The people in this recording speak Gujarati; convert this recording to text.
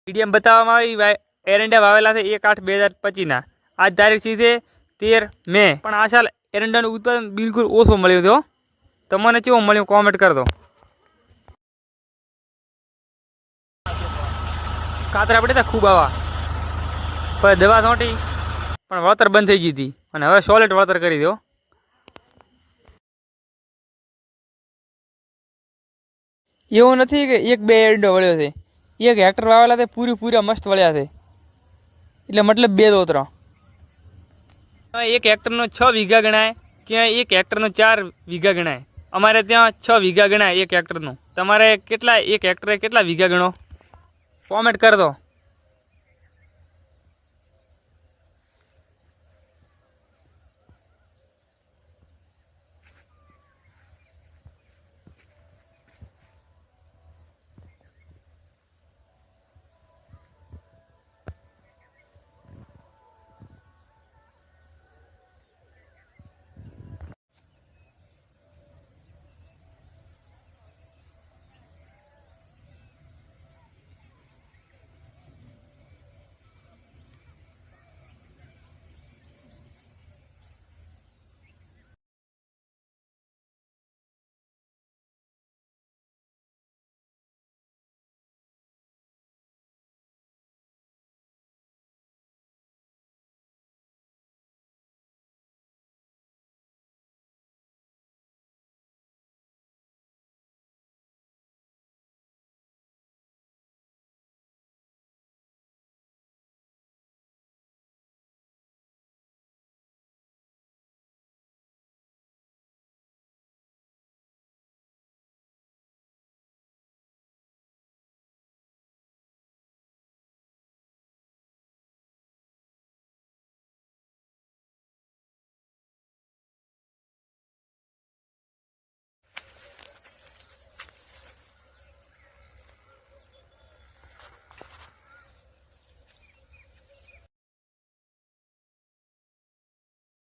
મીડિયમ બતાવવામાં આવી એરંડા વાવેલા છે 1/8/2025 આજ તારીખ છે 13 મે પણ આ સાલ એરંડાનું ઉત્પાદન બિલકુલ ઓછો મળ્યો હતો તમને કેવો મળ્યો કોમેન્ટ કરી દો કાતરા પડે હતા ખૂબ આવા પછી દવા છોંટી પણ વળતર બંધ થઈ ગઈ હતી અને હવે સોલેટ વળતર કરી દો એવું નથી કે 1-2 એરંડો વળ્યો છે 1 હેક્ટર વાવેલા તે પૂરા મસ્ત વળ્યા છે એટલે મતલબ 2 દોતરા 1 હેક્ટરનો 6 વીઘા ગણાય ક્યાં 1 હેક્ટરનો 4 વીઘા ગણાય અમારે ત્યાં 6 વીઘા ગણાય 1 હેક્ટરનું તમારે કેટલા 1 હેક્ટરે કેટલા વીઘા ગણો કોમેન્ટ કરી દો